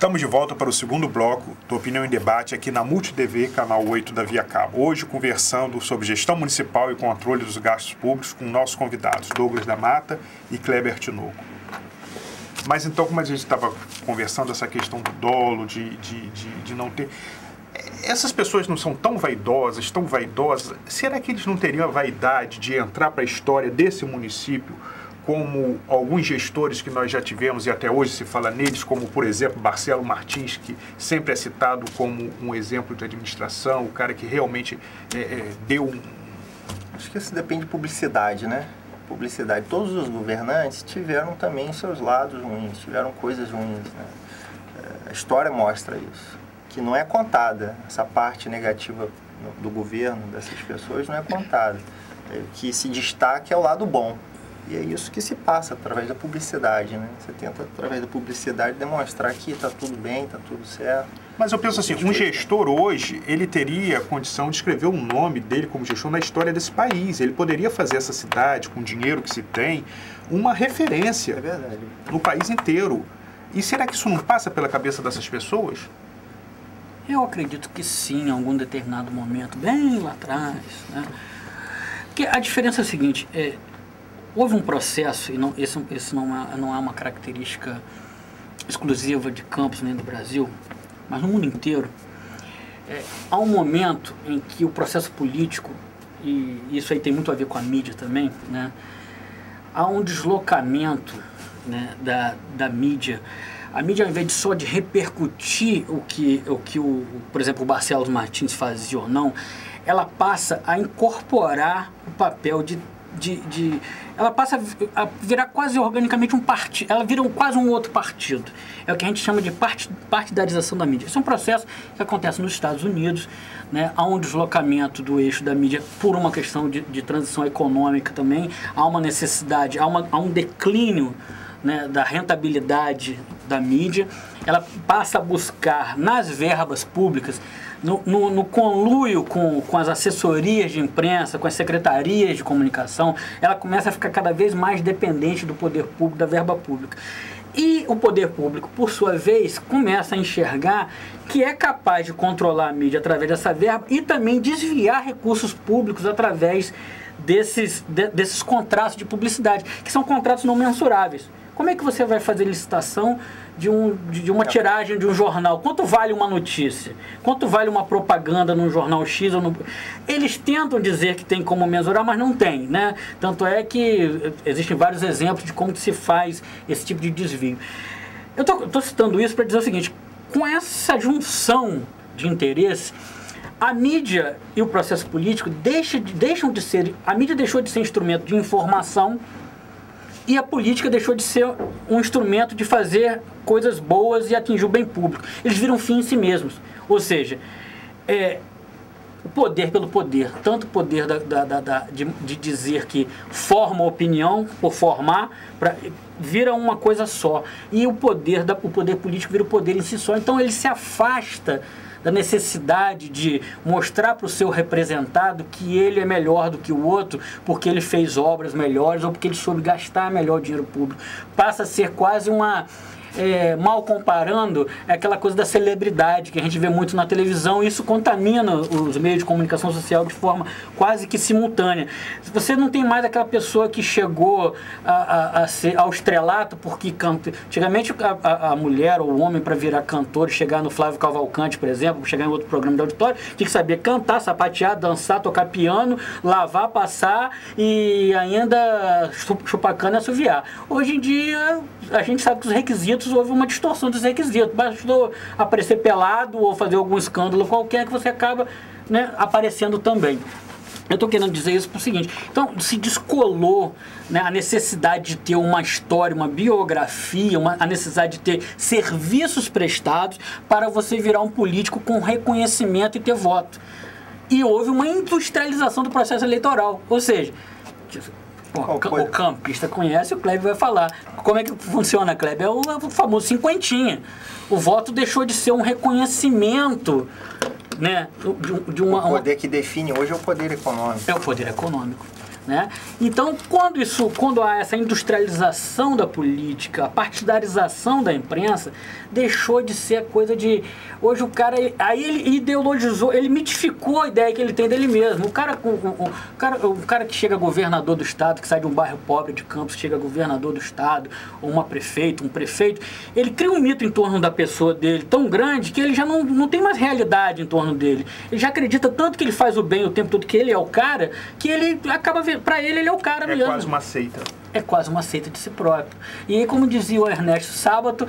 Estamos de volta para o segundo bloco do Opinião em Debate aqui na MultiTV, canal 8 da Via Cabo. Hoje conversando sobre gestão municipal e controle dos gastos públicos com nossos convidados, Douglas da Mata e Kleber Tinoco. Mas então, como a gente estava conversando, essa questão do dolo, de não ter... Essas pessoas não são tão vaidosas, será que eles não teriam a vaidade de entrar para a história desse município como alguns gestores que nós já tivemos e até hoje se fala neles, como, por exemplo, Marcelo Martins, que sempre é citado como um exemplo de administração, o cara que realmente deu um... Acho que isso depende de publicidade, né? Publicidade. Todos os governantes tiveram também seus lados ruins, tiveram coisas ruins, né? A história mostra isso, que não é contada. Essa parte negativa do governo, dessas pessoas, não é contada. O que se destaca é o lado bom. E é isso que se passa através da publicidade, né? Você tenta, através da publicidade, demonstrar que está tudo bem, está tudo certo. Mas eu penso assim, um gestor hoje, ele teria a condição de escrever o nome dele como gestor na história desse país. Ele poderia fazer essa cidade, com o dinheiro que se tem, uma referência no país inteiro. E será que isso não passa pela cabeça dessas pessoas? Eu acredito que sim, em algum determinado momento, bem lá atrás, né? Porque a diferença é a seguinte, houve um processo, e não, esse não é uma característica exclusiva de Campos nem do Brasil, mas no mundo inteiro. Há um momento em que o processo político, e isso aí tem muito a ver com a mídia também, né? Há um deslocamento, né, da mídia. A mídia, ao invés de só de repercutir o que por exemplo, o Marcelo Martins fazia ou não, ela passa a incorporar o papel ela passa a virar quase organicamente um partido, ela vira quase um outro partido. É o que a gente chama de partidarização da mídia. Isso é um processo que acontece nos Estados Unidos, né? Há um deslocamento do eixo da mídia por uma questão de transição econômica também, há uma necessidade, há um declínio, né, da rentabilidade da mídia. Ela passa a buscar nas verbas públicas, no conluio com as assessorias de imprensa, com as secretarias de comunicação, ela começa a ficar cada vez mais dependente do poder público, da verba pública. E o poder público, por sua vez, começa a enxergar que é capaz de controlar a mídia através dessa verba e também desviar recursos públicos através desses contratos de publicidade, que são contratos não mensuráveis. Como é que você vai fazer licitação de uma tiragem de um jornal? Quanto vale uma notícia? Quanto vale uma propaganda num jornal X? Eles tentam dizer que tem como mensurar, mas não tem, né? Tanto é que existem vários exemplos de como se faz esse tipo de desvio. Eu estou citando isso para dizer o seguinte: com essa junção de interesses, a mídia e o processo político deixam de ser... A mídia deixou de ser instrumento de informação e a política deixou de ser um instrumento de fazer coisas boas e atingir o bem público. Eles viram fim em si mesmos. Ou seja, o poder pelo poder, tanto o poder de dizer que forma opinião por formar, vira uma coisa só. E o poder político vira o poder em si só. Então ele se afasta da necessidade de mostrar para o seu representado que ele é melhor do que o outro porque ele fez obras melhores ou porque ele soube gastar melhor o dinheiro público. Passa a ser quase uma... mal comparando, aquela coisa da celebridade que a gente vê muito na televisão, e isso contamina os meios de comunicação social de forma quase que simultânea. Você não tem mais aquela pessoa que chegou ao estrelato porque canta. Antigamente a mulher ou o homem, para virar cantor e chegar no Flávio Cavalcante, por exemplo, chegar em outro programa de auditório, tinha que saber cantar, sapatear, dançar, tocar piano, lavar, passar e ainda chupar cana e assoviar. Hoje em dia a gente sabe que os requisitos, houve uma distorção dos requisitos. Bastou aparecer pelado ou fazer algum escândalo qualquer que você acaba, né, aparecendo também. Eu estou querendo dizer isso por seguinte: então se descolou, né, a necessidade de ter uma história, uma biografia, a necessidade de ter serviços prestados para você virar um político com reconhecimento e ter voto. E houve uma industrialização do processo eleitoral, ou seja... O campista conhece, o Kleber vai falar. Como é que funciona, Kleber? É o famoso cinquentinha. O voto deixou de ser um reconhecimento, né, de uma... O poder que define hoje é o poder econômico. É o poder econômico. né? Então, quando há essa industrialização da política, a partidarização da imprensa, deixou de ser a coisa de... Hoje o cara, aí ele ideologizou, ele mitificou a ideia que ele tem dele mesmo. O cara que chega governador do estado, que sai de um bairro pobre de Campos, chega governador do estado, ou um prefeito, ele cria um mito em torno da pessoa dele tão grande que ele já não tem mais realidade em torno dele. Ele já acredita tanto que ele faz o bem o tempo todo, que ele é o cara, que ele acaba vendo, pra ele é o cara mesmo. É quase uma seita. É quase uma seita de si próprio. E aí, como dizia o Ernesto Sábato,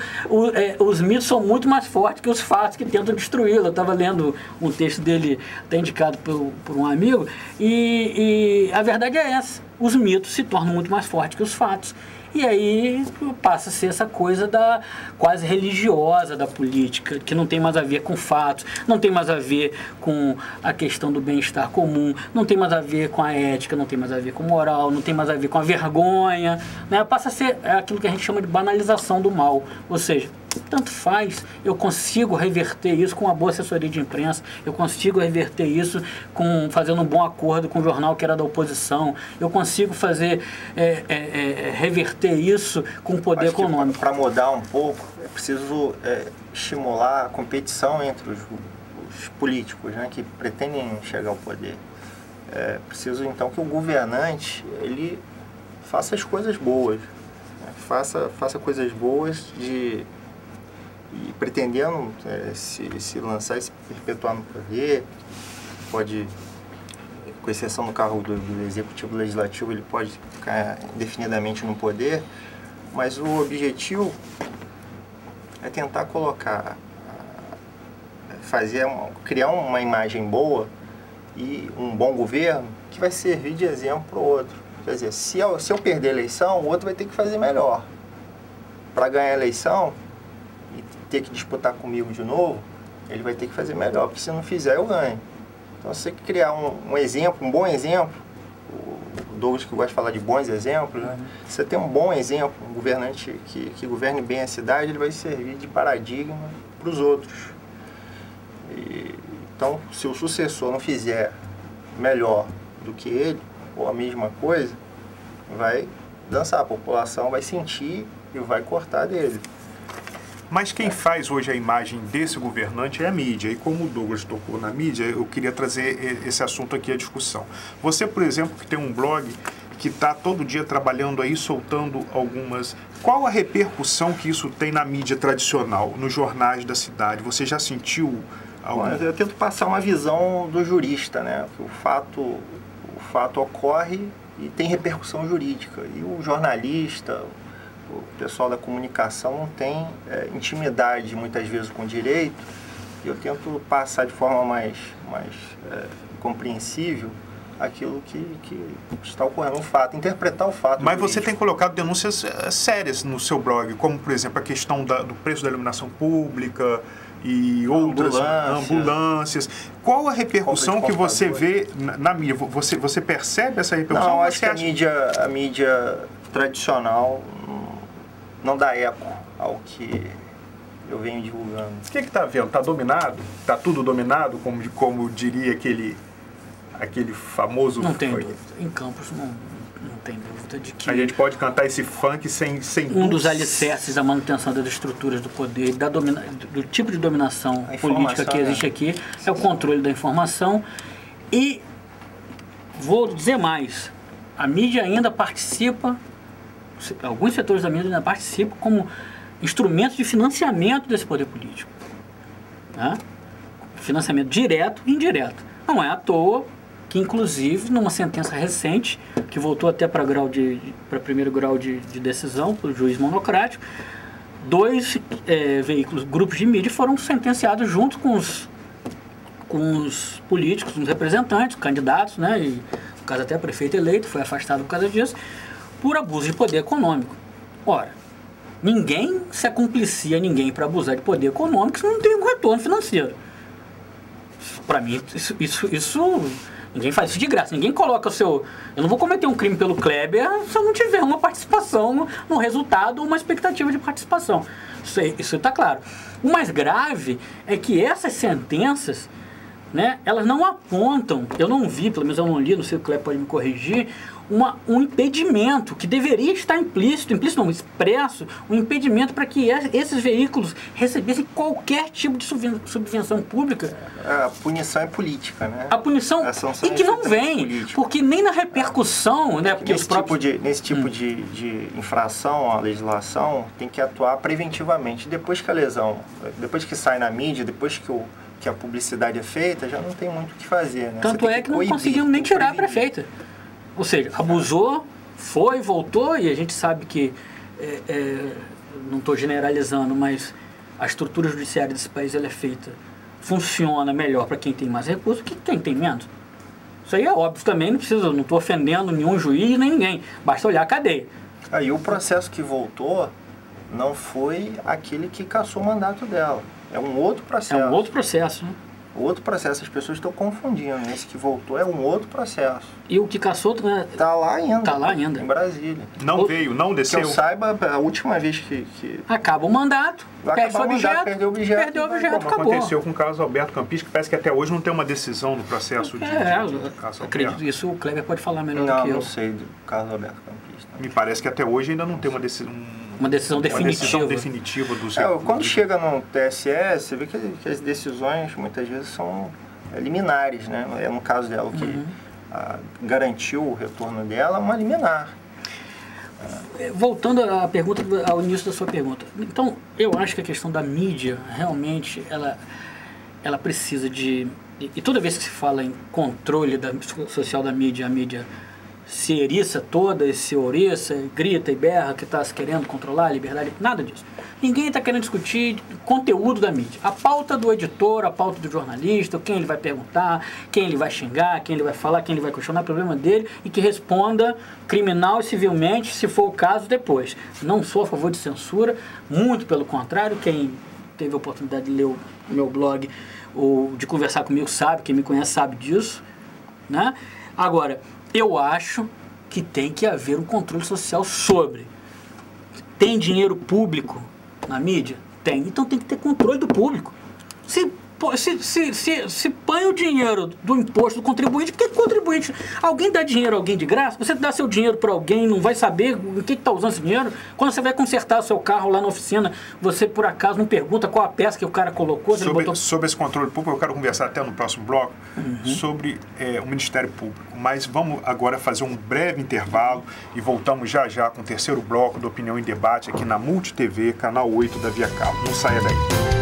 os mitos são muito mais fortes que os fatos que tentam destruí-lo. Eu estava lendo um texto dele, até indicado por um amigo, e a verdade é essa. Os mitos se tornam muito mais fortes que os fatos. E aí passa a ser essa coisa da quase religiosa da política, que não tem mais a ver com fatos, não tem mais a ver com a questão do bem-estar comum, não tem mais a ver com a ética, não tem mais a ver com moral, não tem mais a ver com a vergonha, né? Passa a ser aquilo que a gente chama de banalização do mal. Ou seja, tanto faz, eu consigo reverter isso com uma boa assessoria de imprensa, eu consigo reverter isso fazendo um bom acordo com o jornal que era da oposição, eu consigo reverter isso com o poder econômico. Para mudar um pouco, é preciso estimular a competição entre os políticos, né, que pretendem chegar ao poder. É preciso, então, que o governante ele faça as coisas boas, né, faça coisas boas e pretendendo se lançar e se perpetuar no poder, pode, com exceção do cargo do executivo legislativo, ele pode ficar indefinidamente no poder, mas o objetivo é tentar criar uma imagem boa e um bom governo que vai servir de exemplo para o outro. Quer dizer, se eu perder a eleição, o outro vai ter que fazer melhor. Para ganhar a eleição e ter que disputar comigo de novo, ele vai ter que fazer melhor, porque se não fizer, eu ganho. Então, você tem que criar um exemplo, um bom exemplo. O Douglas, que gosta de falar de bons exemplos, né? Você tem um bom exemplo, um governante que governe bem a cidade, ele vai servir de paradigma para os outros. Então, se o sucessor não fizer melhor do que ele, ou a mesma coisa, vai dançar, a população vai sentir e vai cortar dele. Mas quem faz hoje a imagem desse governante é a mídia. E como o Douglas tocou na mídia, eu queria trazer esse assunto aqui à discussão. Você, por exemplo, que tem um blog que está todo dia trabalhando aí, soltando algumas... Qual a repercussão que isso tem na mídia tradicional, nos jornais da cidade? Você já sentiu algum... Eu tento passar uma visão do jurista, né? O fato ocorre e tem repercussão jurídica. E o jornalista... O pessoal da comunicação não tem intimidade muitas vezes com o direito, e eu tento passar de forma mais compreensível aquilo que está ocorrendo, um fato, interpretar o fato. Mas jurídico. Você tem colocado denúncias sérias no seu blog, como por exemplo a questão do preço da iluminação pública e outras ambulâncias. Qual a repercussão que você vê na mídia? Você percebe essa repercussão? Não, acho que a mídia tradicional não dá eco ao que eu venho divulgando. O que está vendo? Está dominado? Está tudo dominado, como diria aquele famoso... Não tem dúvida. Em Campos não tem dúvida de que... A gente pode cantar esse funk sem um dos alicerces da manutenção das estruturas do poder, do tipo de dominação política que existe aqui, é o controle da informação. E vou dizer mais, a mídia ainda participa, alguns setores da mídia ainda participam como instrumento de financiamento desse poder político, né? Financiamento direto e indireto. Não é à toa que, inclusive, numa sentença recente, que voltou até para primeiro grau de decisão, pelo juiz monocrático, 2 veículos, grupos de mídia foram sentenciados junto com os políticos, os representantes, candidatos, né? E, no caso até prefeito eleito, foi afastado por causa disso, por abuso de poder econômico. Ora, ninguém se acumplicia ninguém para abusar de poder econômico se não tem um retorno financeiro. Para mim, isso ninguém faz isso de graça. Ninguém coloca o seu... Eu não vou cometer um crime pelo Kleber se eu não tiver uma participação no resultado ou uma expectativa de participação. Isso está claro. O mais grave é que essas sentenças, né, elas não apontam, eu não vi, pelo menos eu não li, não sei, o Kleber pode me corrigir, um impedimento que deveria estar implícito não, expresso, um impedimento para que esses veículos recebessem qualquer tipo de subvenção pública. A punição é política, né? A punição, e que não vem, porque nem na repercussão, né? Porque nesse tipo de infração à legislação, tem que atuar preventivamente. Depois que a lesão, depois que sai na mídia, depois que a publicidade é feita, já não tem muito o que fazer, né? Tanto é que não conseguimos nem tirar a prefeita. Ou seja, abusou, foi, voltou, e a gente sabe que, não estou generalizando, mas a estrutura judiciária desse país ela é feita, funciona melhor para quem tem mais recursos que quem tem menos. Isso aí é óbvio também, não estou ofendendo nenhum juiz nem ninguém, basta olhar a cadeia. Aí o processo que voltou não foi aquele que cassou o mandato dela, é um outro processo. É um outro processo, né? Outro processo, as pessoas estão confundindo. Esse que voltou é um outro processo. E o que caçou... Está lá ainda. Está lá ainda. Em Brasília. Não veio, não desceu. Que eu saiba, a última vez que... Acaba o mandato, perde o objeto, perdeu o objeto, acabou. Aconteceu com o caso Alberto Campis, que parece que até hoje não tem uma decisão no processo de caso acredito Alberto. Isso o Kleber pode falar melhor do que eu. Não sei do caso Alberto Campis. Me parece que até hoje ainda não tem uma decisão... Uma decisão definitiva dos recursos. Quando chega no TSE, você vê que as decisões muitas vezes são liminares, né? É no caso dela que garantiu o retorno dela, uma liminar. Voltando à pergunta, ao início da sua pergunta. Então, eu acho que a questão da mídia, realmente, ela precisa de... E toda vez que se fala em controle social da mídia, a mídia se eriça toda, se ouriça, grita e berra que está se querendo controlar a liberdade, nada disso. Ninguém está querendo discutir conteúdo da mídia. A pauta do editor, a pauta do jornalista, quem ele vai perguntar, quem ele vai xingar, quem ele vai falar, quem ele vai questionar, é problema dele, e que responda criminal e civilmente, se for o caso, depois. Não sou a favor de censura, muito pelo contrário. Quem teve a oportunidade de ler o meu blog ou de conversar comigo sabe, quem me conhece sabe disso, né? Agora, eu acho que tem que haver um controle social sobre. Tem dinheiro público na mídia? Tem. Então tem que ter controle do público. Se põe o dinheiro do imposto do contribuinte, por que o contribuinte... Alguém dá dinheiro a alguém de graça? Você dá seu dinheiro para alguém, não vai saber o que está usando esse dinheiro? Quando você vai consertar o seu carro lá na oficina, você por acaso não pergunta qual a peça que o cara colocou? Sobre esse controle público, eu quero conversar até no próximo bloco sobre o Ministério Público. Mas vamos agora fazer um breve intervalo e voltamos já com o terceiro bloco do Opinião em Debate aqui na Multi TV, canal 8 da Via Cabo. Não saia daí.